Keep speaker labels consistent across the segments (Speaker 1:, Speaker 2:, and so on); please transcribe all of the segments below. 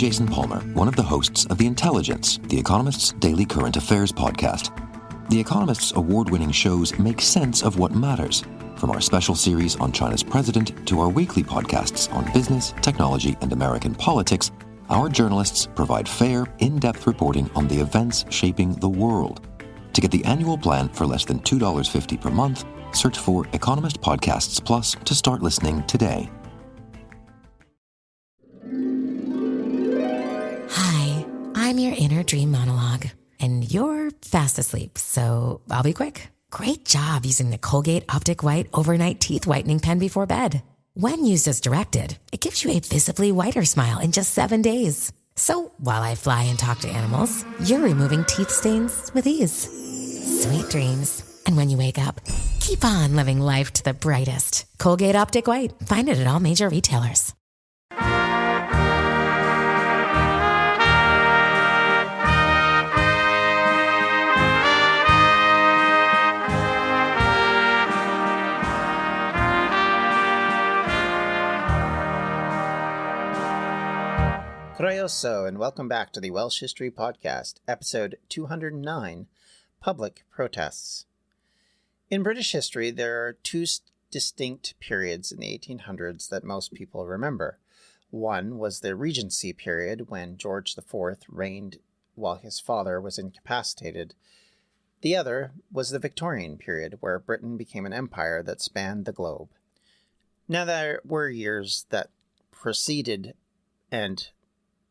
Speaker 1: Jason Palmer, one of the hosts of The Intelligence, The Economist's daily current affairs podcast. The Economist's award-winning shows make sense of what matters, from our special series on China's president to our weekly podcasts on business, technology, and American politics. Our journalists provide fair, in-depth reporting on the events shaping the world. To get the annual plan for less than $2.50 per month, search for Economist Podcasts Plus to start listening today.
Speaker 2: Hi, I'm your inner dream monologue, and you're fast asleep, so I'll be quick. Great job using the Colgate Optic White Overnight Teeth Whitening Pen before bed. When used as directed, it gives you a visibly whiter smile in just 7 days. So while I fly and talk to animals, you're removing teeth stains with ease. Sweet dreams. And when you wake up, keep on living life to the brightest. Colgate Optic White. Find it at all major retailers.
Speaker 3: Croeso, and welcome back to the Welsh History Podcast, episode 209, Public Protests. In British history, there are two distinct periods in the 1800s that most people remember. One was the Regency period, when George IV reigned while his father was incapacitated. The other was the Victorian period, where Britain became an empire that spanned the globe. Now, there were years that preceded and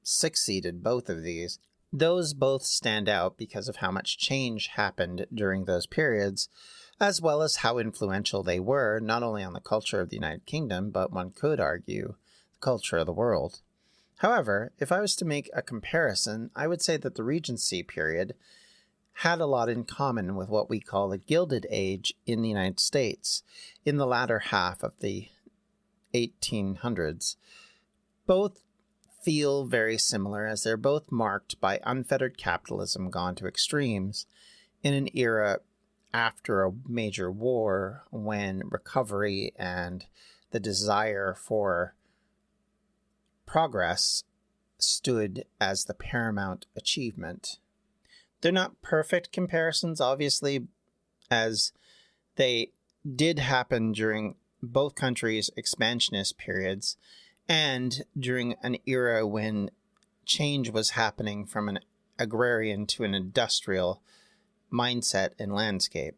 Speaker 3: succeeded both of these. Those both stand out because of how much change happened during those periods, as well as how influential they were, not only on the culture of the United Kingdom, but one could argue, the culture of the world. However, if I was to make a comparison, I would say that the Regency period had a lot in common with what we call the Gilded Age in the United States, in the latter half of the 1800s. Both feel very similar, as they're both marked by unfettered capitalism gone to extremes in an era after a major war, when recovery and the desire for progress stood as the paramount achievement. They're not perfect comparisons, obviously, as they did happen during both countries' expansionist periods, and during an era when change was happening from an agrarian to an industrial mindset and landscape.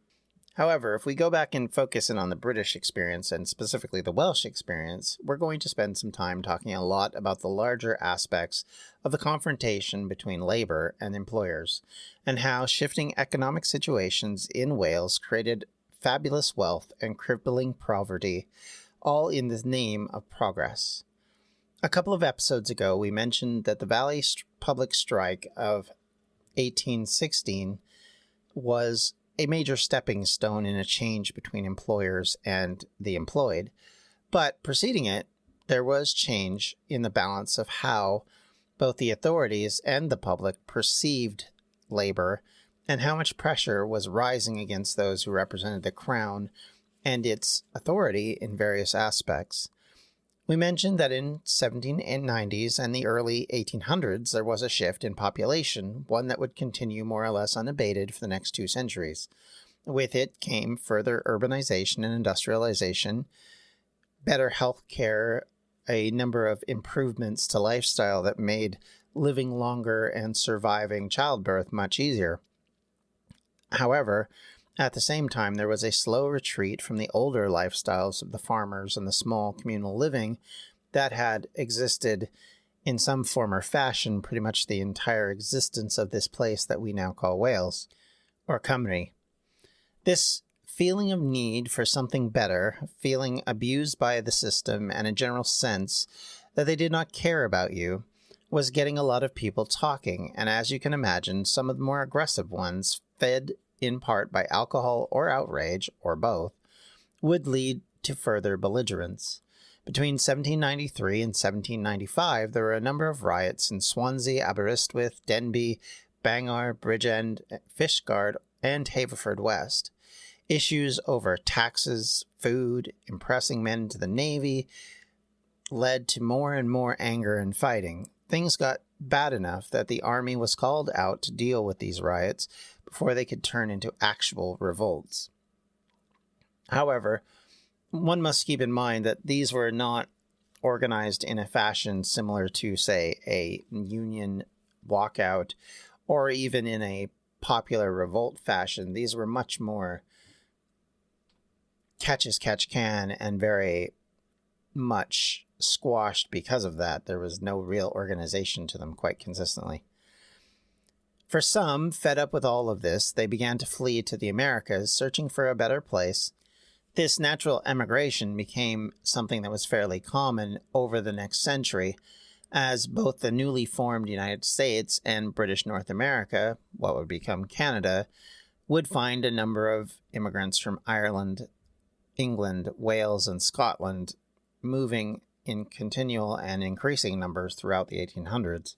Speaker 3: However, if we go back and focus in on the British experience, and specifically the Welsh experience, we're going to spend some time talking a lot about the larger aspects of the confrontation between labour and employers, and how shifting economic situations in Wales created fabulous wealth and crippling poverty, all in the name of progress. A couple of episodes ago, we mentioned that the Valley public strike of 1816 was a major stepping stone in a change between employers and the employed. But preceding it, there was change in the balance of how both the authorities and the public perceived labor, and how much pressure was rising against those who represented the crown and its authority in various aspects. We mentioned that in 1790s and the early 1800s, there was a shift in population, one that would continue more or less unabated for the next 2 centuries. With it came further urbanization and industrialization, better health care, a number of improvements to lifestyle that made living longer and surviving childbirth much easier. However, at the same time, there was a slow retreat from the older lifestyles of the farmers and the small communal living that had existed in some form or fashion pretty much the entire existence of this place that we now call Wales, or Cymru. This feeling of need for something better, feeling abused by the system, and a general sense that they did not care about you, was getting a lot of people talking, and as you can imagine, some of the more aggressive ones, fed in part by alcohol or outrage, or both, would lead to further belligerence. Between 1793 and 1795, there were a number of riots in Swansea, Aberystwyth, Denbigh, Bangor, Bridgend, Fishguard, and Haverfordwest. Issues over taxes, food, impressing men into the Navy led to more and more anger and fighting. things got bad enough that the army was called out to deal with these riots before they could turn into actual revolts. However, one must keep in mind that these were not organized in a fashion similar to, say, a union walkout or even in a popular revolt fashion. These were much more catch as catch can and very much squashed because of that. There was no real organization to them quite consistently. For some, fed up with all of this, they began to flee to the Americas, searching for a better place. This natural emigration became something that was fairly common over the next century, as both the newly formed United States and British North America, what would become Canada, would find a number of immigrants from Ireland, England, Wales, and Scotland moving in continual and increasing numbers throughout the 1800s.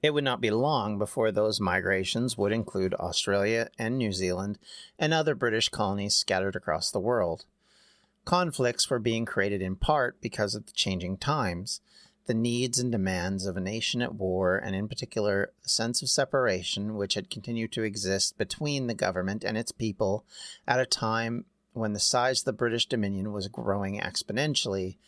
Speaker 3: It would not be long before those migrations would include Australia and New Zealand and other British colonies scattered across the world. Conflicts were being created in part because of the changing times, the needs and demands of a nation at war, and in particular, a sense of separation which had continued to exist between the government and its people at a time when the size of the British Dominion was growing exponentially.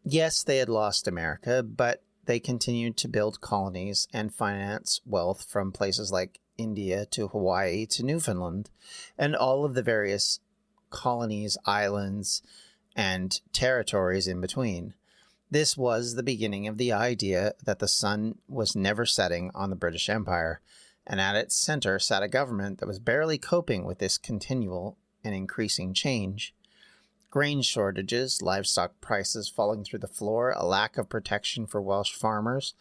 Speaker 3: Yes, they had lost America, but they continued to build colonies and finance wealth from places like India to Hawaii to Newfoundland, and all of the various colonies, islands, and territories in between. This was the beginning of the idea that the sun was never setting on the British Empire, and at its center sat a government that was barely coping with this continual and increasing change. Grain shortages, livestock prices falling through the floor, a lack of protection for Welsh farmers,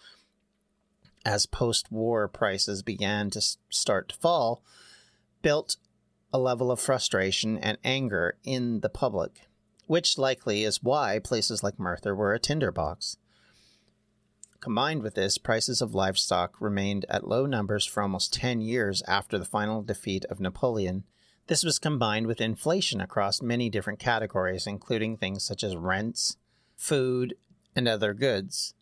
Speaker 3: as post-war prices began to start to fall, built a level of frustration and anger in the public, which likely is why places like Merthyr were a tinderbox. Combined with this, prices of livestock remained at low numbers for almost 10 years after the final defeat of Napoleon. This was combined with inflation across many different categories, including things such as rents, food, and other goods.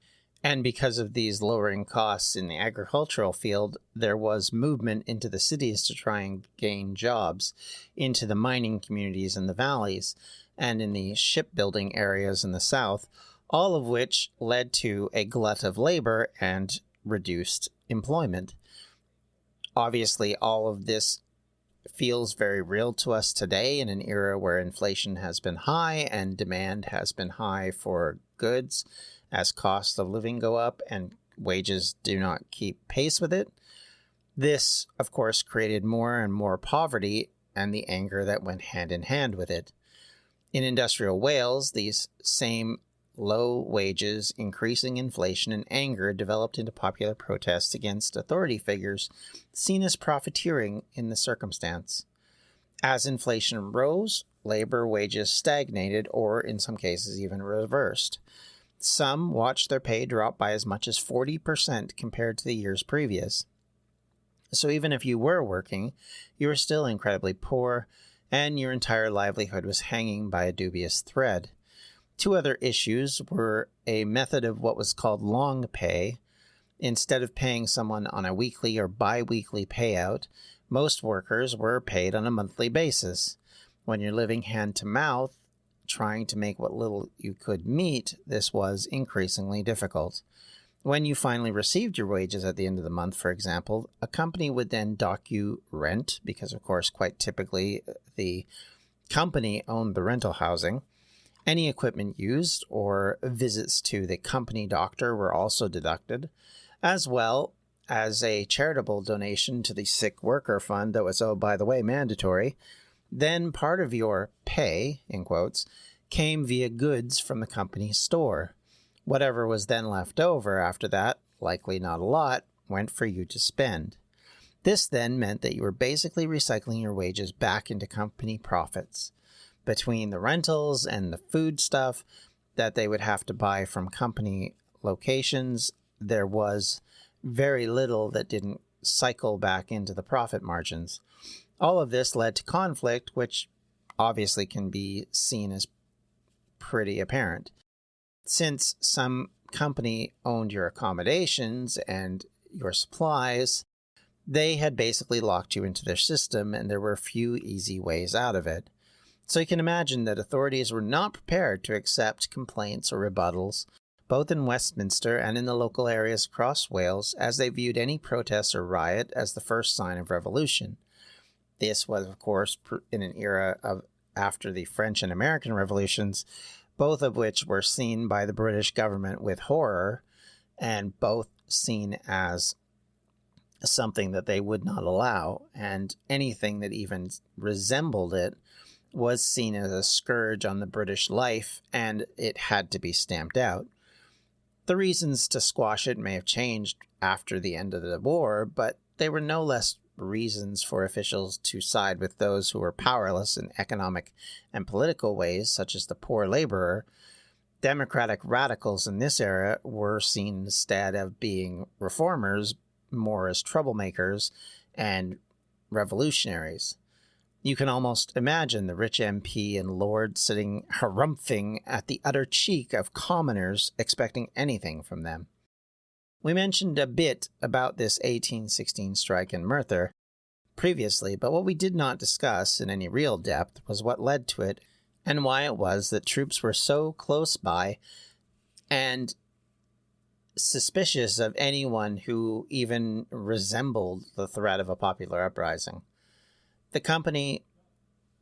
Speaker 3: And because of these lowering costs in the agricultural field, there was movement into the cities to try and gain jobs, into the mining communities in the valleys, and in the shipbuilding areas in the south, all of which led to a glut of labor and reduced employment. Obviously, all of this feels very real to us today in an era where inflation has been high and demand has been high for goods as costs of living go up and wages do not keep pace with it. This, of course, created more and more poverty and the anger that went hand in hand with it. In industrial Wales, these same low wages, increasing inflation, and anger developed into popular protests against authority figures seen as profiteering in the circumstance. As inflation rose, labor wages stagnated or, in some cases, even reversed. Some watched their pay drop by as much as 40% compared to the years previous. So even if you were working, you were still incredibly poor, and your entire livelihood was hanging by a dubious thread. Two other issues were a method of what was called long pay. Instead of paying someone on a weekly or bi-weekly payout, most workers were paid on a monthly basis. When you're living hand to mouth, trying to make what little you could meet, this was increasingly difficult. When you finally received your wages at the end of the month, for example, a company would then dock you rent, because of course, quite typically, the company owned the rental housing. Any equipment used or visits to the company doctor were also deducted, as well as a charitable donation to the sick worker fund that was, oh, by the way, mandatory. Then part of your pay, in quotes, came via goods from the company store. Whatever was then left over after that, likely not a lot, went for you to spend. This then meant that you were basically recycling your wages back into company profits. Between the rentals and the food stuff that they would have to buy from company locations, there was very little that didn't cycle back into the profit margins. All of this led to conflict, which obviously can be seen as pretty apparent. Since some company owned your accommodations and your supplies, they had basically locked you into their system, and there were few easy ways out of it. So you can imagine that authorities were not prepared to accept complaints or rebuttals, both in Westminster and in the local areas across Wales, as they viewed any protest or riot as the first sign of revolution. This was, of course, in an era of after the French and American revolutions, both of which were seen by the British government with horror, and both seen as something that they would not allow, and anything that even resembled it was seen as a scourge on the British life, and it had to be stamped out. The reasons to squash it may have changed after the end of the war, but they were no less reasons for officials to side with those who were powerless in economic and political ways, such as the poor laborer. Democratic radicals in this era were seen, instead of being reformers, more as troublemakers and revolutionaries. You can almost imagine the rich MP and lord sitting harumphing at the utter cheek of commoners, expecting anything from them. We mentioned a bit about this 1816 strike in Merthyr previously, but what we did not discuss in any real depth was what led to it and why it was that troops were so close by and suspicious of anyone who even resembled the threat of a popular uprising. The company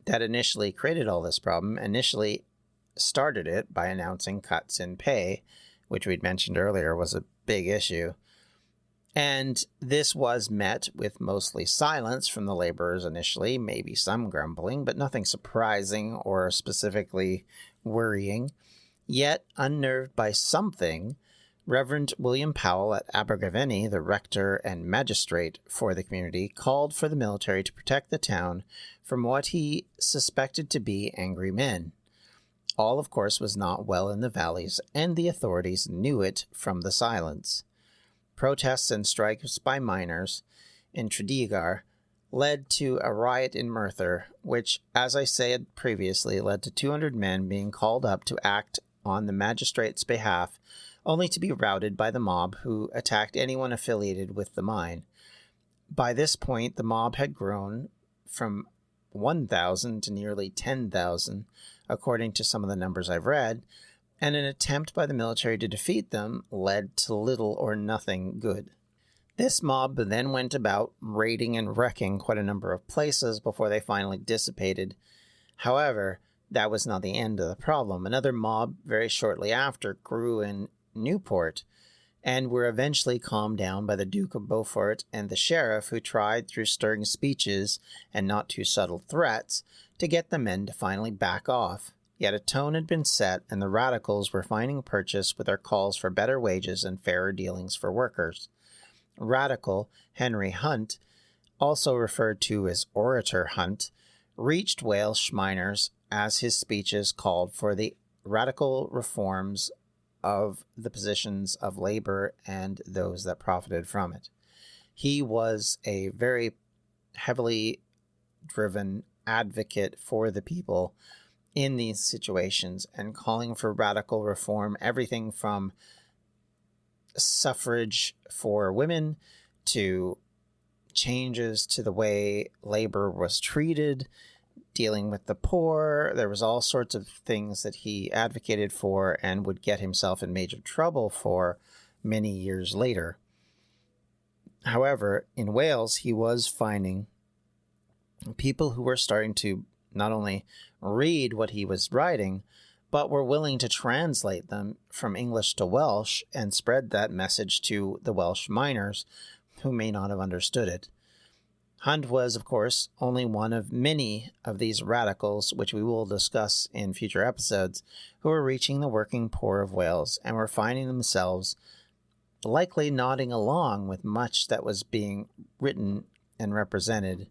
Speaker 3: that initially created all this problem initially started it by announcing cuts in pay, which we'd mentioned earlier was a big issue. And this was met with mostly silence from the laborers initially, maybe some grumbling, but nothing surprising or specifically worrying. Yet, unnerved by something, Reverend William Powell at Abergavenny, the rector and magistrate for the community, called for the military to protect the town from what he suspected to be angry men. All, of course, was not well in the valleys, and the authorities knew it from the silence. Protests and strikes by miners in Tredegar led to a riot in Merthyr, which, as I said previously, led to 200 men being called up to act on the magistrate's behalf, only to be routed by the mob, who attacked anyone affiliated with the mine. By this point, the mob had grown from 1,000 to nearly 10,000, according to some of the numbers I've read, and an attempt by the military to defeat them led to little or nothing good. This mob then went about raiding and wrecking quite a number of places before they finally dissipated. However, that was not the end of the problem. Another mob very shortly after grew in Newport, and were eventually calmed down by the Duke of Beaufort and the sheriff, who tried through stirring speeches and not too subtle threats to get the men to finally back off. Yet a tone had been set, and the radicals were finding purchase with their calls for better wages and fairer dealings for workers. Radical Henry Hunt, also referred to as Orator Hunt, reached Welsh miners as his speeches called for the radical reforms of the positions of labor and those that profited from it. He was a very heavily driven advocate for the people in these situations and calling for radical reform, everything from suffrage for women to changes to the way labor was treated, dealing with the poor. There was all sorts of things that he advocated for and would get himself in major trouble for many years later. However, in Wales, he was finding people who were starting to not only read what he was writing, but were willing to translate them from English to Welsh and spread that message to the Welsh miners who may not have understood it. Hunt was, of course, only one of many of these radicals, which we will discuss in future episodes, who were reaching the working poor of Wales and were finding themselves likely nodding along with much that was being written and represented.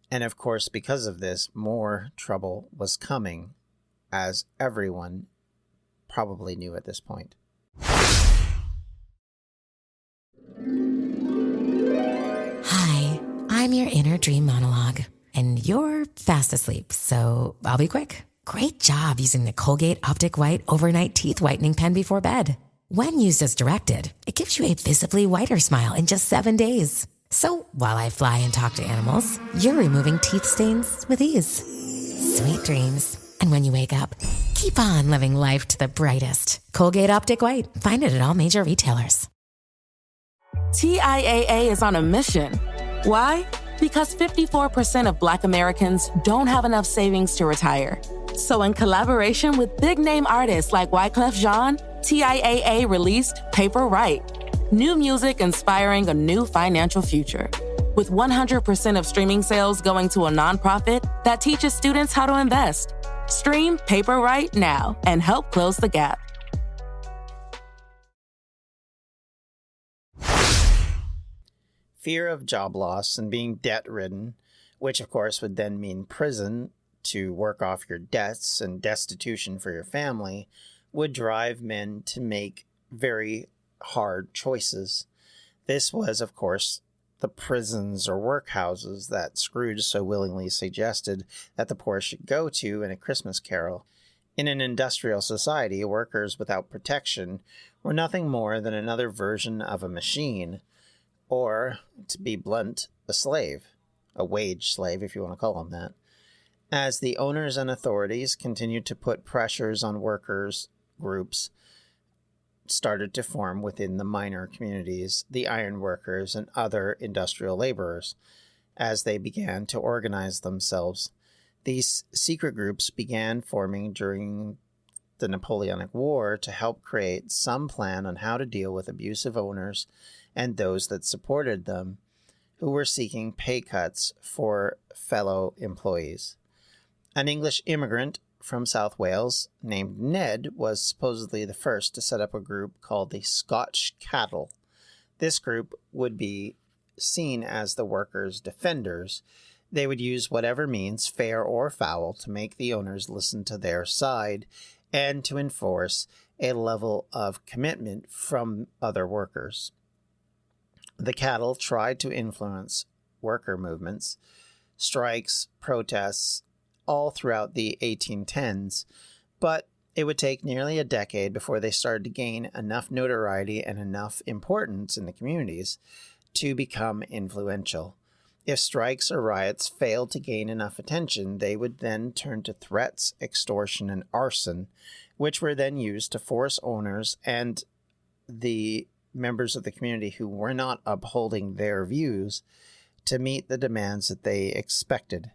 Speaker 3: And of course, because of this, more trouble was coming, as everyone probably knew at this point.
Speaker 2: Hi, I'm your inner dream monologue, and you're fast asleep, so I'll be quick. Great job using the Colgate Optic White Overnight Teeth Whitening Pen before bed. When used as directed, it gives you a visibly whiter smile in just 7 days. So while I fly and talk to animals, you're removing teeth stains with ease. Sweet dreams. And when you wake up, keep on living life to the brightest. Colgate Optic White. Find it at all major retailers.
Speaker 4: TIAA is on a mission. Why? Because 54% of Black Americans don't have enough savings to retire. So in collaboration with big-name artists like Wyclef Jean, TIAA released Paper Right, new music inspiring a new financial future. With 100% of streaming sales going to a nonprofit that teaches students how to invest. Stream Paper Right now and help close the gap.
Speaker 3: Fear of job loss and being debt-ridden, which of course would then mean prison to work off your debts and destitution for your family, would drive men to make very hard choices. This was, of course, the prisons or workhouses that Scrooge so willingly suggested that the poor should go to in A Christmas Carol. In an industrial society, workers without protection were nothing more than another version of a machine, or, to be blunt, a slave, a wage slave if you want to call them that. As the owners and authorities continued to put pressures on workers, groups started to form within the minor communities, the iron workers and other industrial laborers, as they began to organize themselves. These secret groups began forming during the Napoleonic War to help create some plan on how to deal with abusive owners and those that supported them, who were seeking pay cuts for fellow employees. An English immigrant from South Wales named Ned was supposedly the first to set up a group called the Scotch Cattle. This group would be seen as the workers' defenders. They would use whatever means, fair or foul, to make the owners listen to their side and to enforce a level of commitment from other workers. The cattle tried to influence worker movements, strikes, protests, all throughout the 1810s, but it would take nearly a decade before they started to gain enough notoriety and enough importance in the communities to become influential. If strikes or riots failed to gain enough attention, they would then turn to threats, extortion, and arson, which were then used to force owners and the members of the community who were not upholding their views to meet the demands that they expected.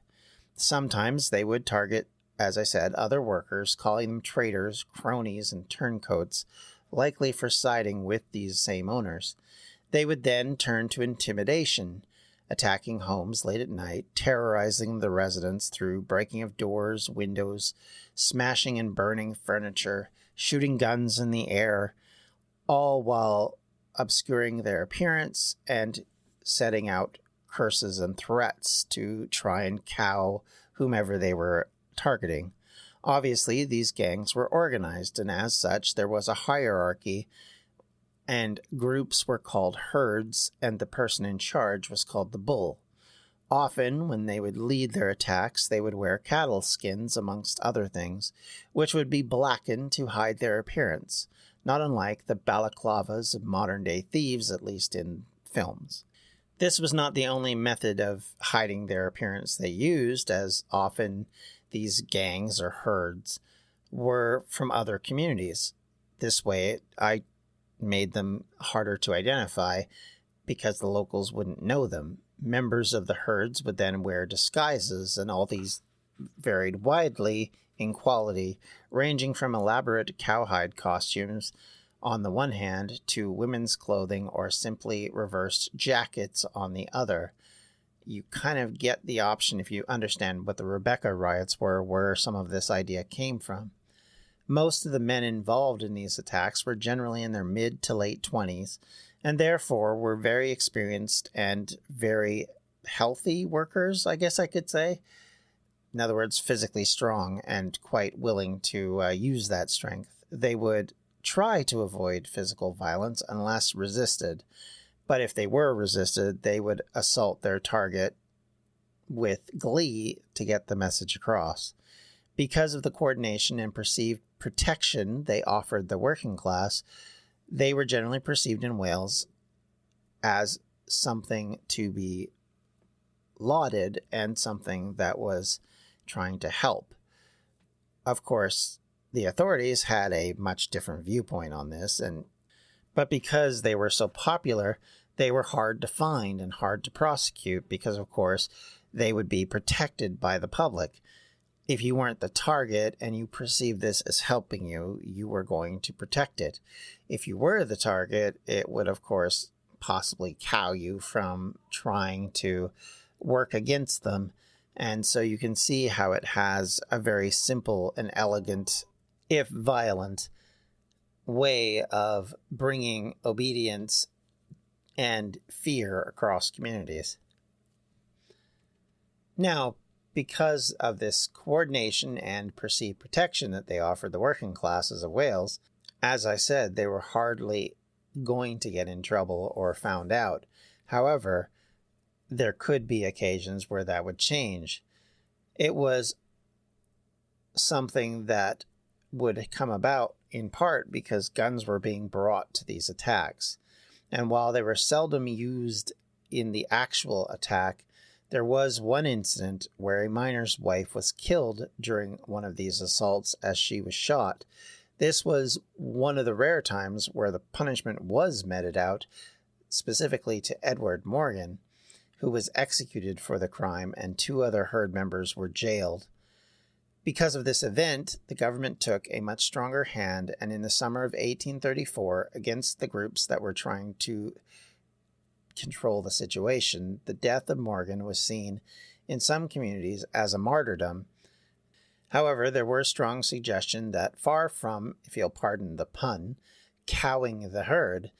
Speaker 3: Sometimes they would target, as I said, other workers, calling them traitors, cronies, and turncoats, likely for siding with these same owners. They would then turn to intimidation, attacking homes late at night, terrorizing the residents through breaking of doors, windows, smashing and burning furniture, shooting guns in the air, all while obscuring their appearance and setting out curses and threats to try and cow whomever they were targeting. Obviously, these gangs were organized, and as such, there was a hierarchy, and groups were called herds, and the person in charge was called the bull. Often, when they would lead their attacks, they would wear cattle skins, amongst other things, which would be blackened to hide their appearance, not unlike the balaclavas of modern-day thieves, at least in films. This was not the only method of hiding their appearance they used, as often these gangs or herds were from other communities. This way, I made them harder to identify because the locals wouldn't know them. Members of the herds would then wear disguises, and all these varied widely in quality, ranging from elaborate cowhide costumes on the one hand to women's clothing or simply reversed jackets on the other. You kind of get the option, if you understand what the Rebecca riots were, where some of this idea came from. Most of the men involved in these attacks were generally in their mid to late 20s, and therefore were very experienced and very healthy workers, I guess I could say. In other words, physically strong and quite willing to use that strength. They would try to avoid physical violence unless resisted, but if they were resisted, they would assault their target with glee to get the message across. Because of the coordination and perceived protection they offered the working class, they were generally perceived in Wales as something to be lauded and something that was trying to help. Of course, the authorities had a much different viewpoint on this, but because they were so popular, they were hard to find and hard to prosecute because, of course, they would be protected by the public. If you weren't the target and you perceived this as helping you, you were going to protect it. If you were the target, it would, of course, possibly cow you from trying to work against them. And so you can see how it has a very simple and elegant, if violent, way of bringing obedience and fear across communities. Now, because of this coordination and perceived protection that they offered the working classes of Wales, as I said, they were hardly going to get in trouble or found out. However, there could be occasions where that would change. It was something that would come about in part because guns were being brought to these attacks. And while they were seldom used in the actual attack, there was one incident where a miner's wife was killed during one of these assaults as she was shot. This was one of the rare times where the punishment was meted out, specifically to Edward Morgan, who was executed for the crime, and 2 other herd members were jailed. Because of this event, the government took a much stronger hand, and in the summer of 1834, against the groups that were trying to control the situation, the death of Morgan was seen in some communities as a martyrdom. However, there were strong suggestions that far from, if you'll pardon the pun, cowing the herd,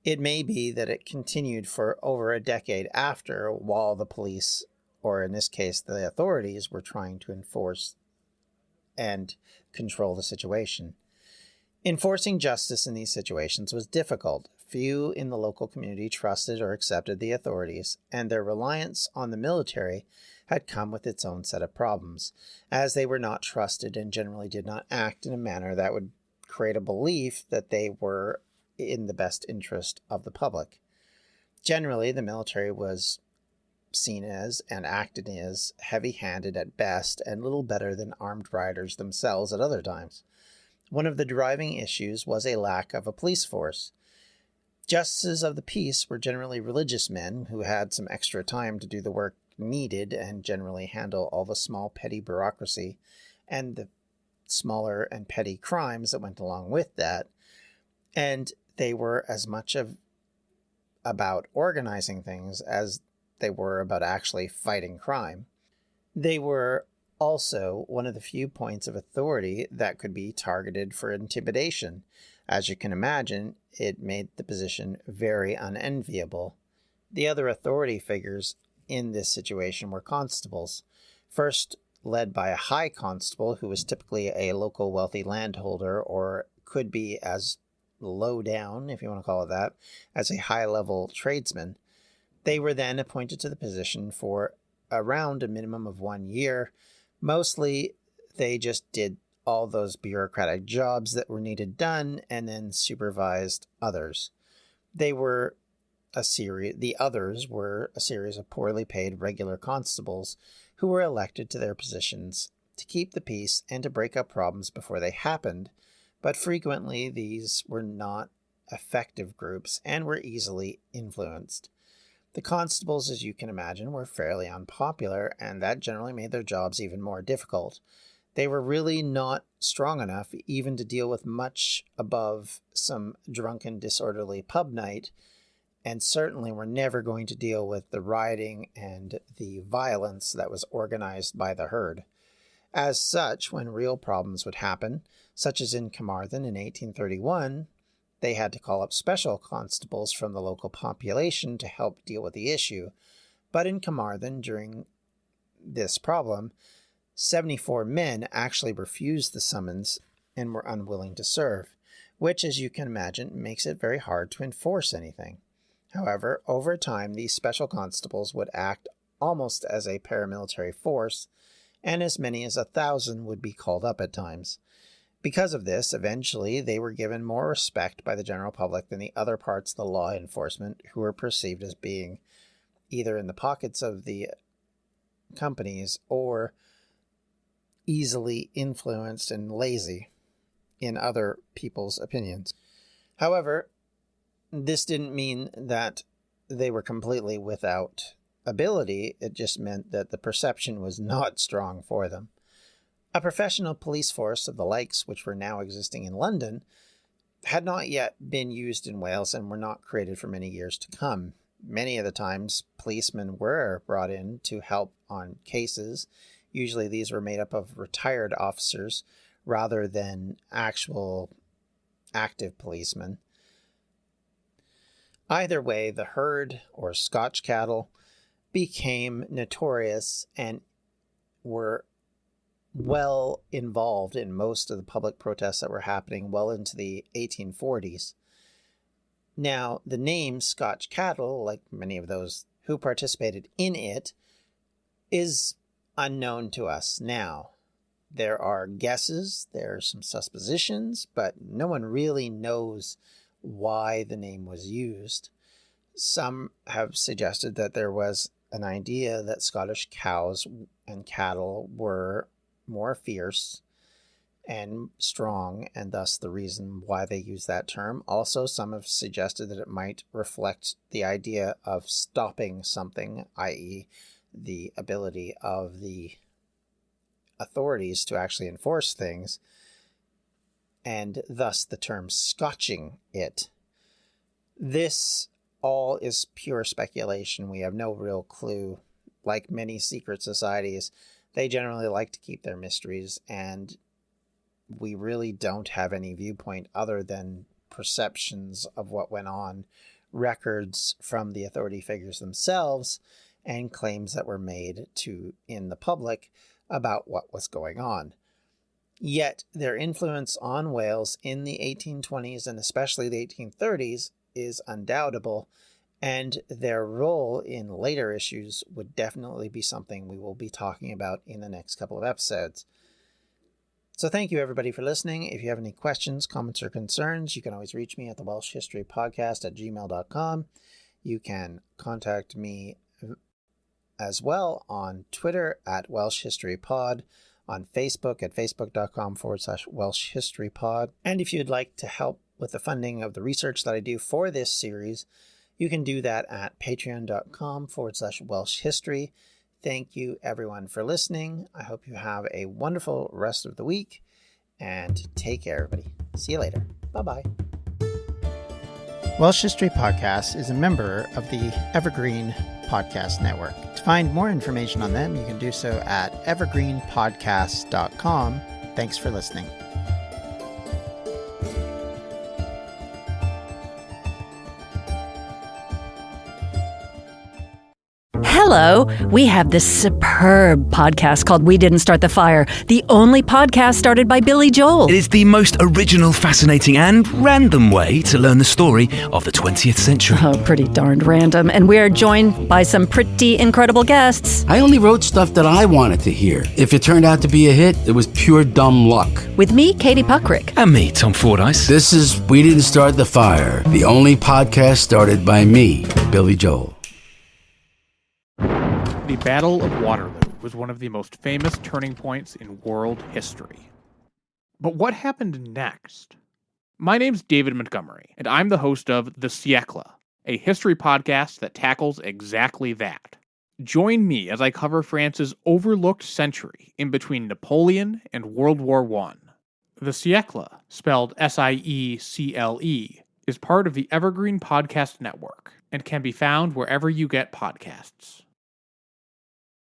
Speaker 3: it may be that it continued for over a decade after, while the police, or in this case the authorities, were trying to enforce and control the situation. Enforcing justice in these situations was difficult. Few in the local community trusted or accepted the authorities, and their reliance on the military had come with its own set of problems, as they were not trusted and generally did not act in a manner that would create a belief that they were in the best interest of the public. Generally, the military was seen as and acted as heavy-handed at best and little better than armed rioters themselves at other times. One of the driving issues was a lack of a police force. Justices of the peace were generally religious men who had some extra time to do the work needed and generally handle all the small petty bureaucracy and the smaller and petty crimes that went along with that. And they were as much about organizing things as they were about actually fighting crime. They were also one of the few points of authority that could be targeted for intimidation. As you can imagine, it made the position very unenviable. The other authority figures in this situation were constables, first led by a high constable who was typically a local wealthy landholder, or could be as low down, if you want to call it that, as a high-level tradesman. They were then appointed to the position for around a minimum of 1 year. Mostly, they just did all those bureaucratic jobs that were needed done and then supervised others. The others were a series of poorly paid regular constables who were elected to their positions to keep the peace and to break up problems before they happened, but frequently these were not effective groups and were easily influenced. The constables, as you can imagine, were fairly unpopular, and that generally made their jobs even more difficult. They were really not strong enough even to deal with much above some drunken, disorderly pub night, and certainly were never going to deal with the rioting and the violence that was organized by the herd. As such, when real problems would happen, such as in Carmarthen in 1831, they had to call up special constables from the local population to help deal with the issue. But in Carmarthen, during this problem, 74 men actually refused the summons and were unwilling to serve, which, as you can imagine, makes it very hard to enforce anything. However, over time, these special constables would act almost as a paramilitary force, and as many as 1,000 would be called up at times. Because of this, eventually they were given more respect by the general public than the other parts of the law enforcement, who were perceived as being either in the pockets of the companies or easily influenced and lazy in other people's opinions. However, this didn't mean that they were completely without ability. It just meant that the perception was not strong for them. A professional police force of the likes which were now existing in London had not yet been used in Wales and were not created for many years to come. Many of the times, policemen were brought in to help on cases. Usually these were made up of retired officers rather than actual active policemen. Either way, the herd, or Scotch cattle, became notorious and were well involved in most of the public protests that were happening well into the 1840s. Now, the name Scotch cattle, like many of those who participated in it, is unknown to us now. There are guesses, there are some suppositions, but no one really knows why the name was used. Some have suggested that there was an idea that Scottish cows and cattle were more fierce and strong, and thus the reason why they use that term. Also, some have suggested that it might reflect the idea of stopping something, i.e., the ability of the authorities to actually enforce things, and thus the term scotching it. This all is pure speculation. We have no real clue. Like many secret societies, they generally like to keep their mysteries, and we really don't have any viewpoint other than perceptions of what went on, records from the authority figures themselves, and claims that were made in the public about what was going on. Yet their influence on Wales in the 1820s and especially the 1830s is undoubtable, and their role in later issues would definitely be something we will be talking about in the next couple of episodes. So thank you everybody for listening. If you have any questions, comments, or concerns, you can always reach me at the Welsh History Podcast at gmail.com. You can contact me as well on Twitter at Welsh History Pod, on Facebook at facebook.com/Welsh History Pod. And if you'd like to help with the funding of the research that I do for this series, you can do that at patreon.com/Welsh History. Thank you everyone for listening. I hope you have a wonderful rest of the week, and take care everybody. See you later. Bye-bye. Welsh History Podcast is a member of the Evergreen Podcast Network. To find more information on them, you can do so at evergreenpodcasts.com. Thanks for listening.
Speaker 5: Hello, we have this superb podcast called We Didn't Start the Fire, the only podcast started by Billy Joel.
Speaker 6: It is the most original, fascinating, and random way to learn the story of the 20th century.
Speaker 5: Oh, pretty darned random. And we are joined by some pretty incredible guests.
Speaker 7: I only wrote stuff that I wanted to hear. If it turned out to be a hit, it was pure dumb luck.
Speaker 5: With me, Katie Puckrick.
Speaker 6: And me, Tom Fordyce.
Speaker 7: This is We Didn't Start the Fire, the only podcast started by me, Billy Joel.
Speaker 8: The Battle of Waterloo was one of the most famous turning points in world history. But what happened next? My name's David Montgomery, and I'm the host of The Siècle, a history podcast that tackles exactly that. Join me as I cover France's overlooked century in between Napoleon and World War I. The Siècle, spelled S-I-E-C-L-E, is part of the Evergreen Podcast Network and can be found wherever you get podcasts.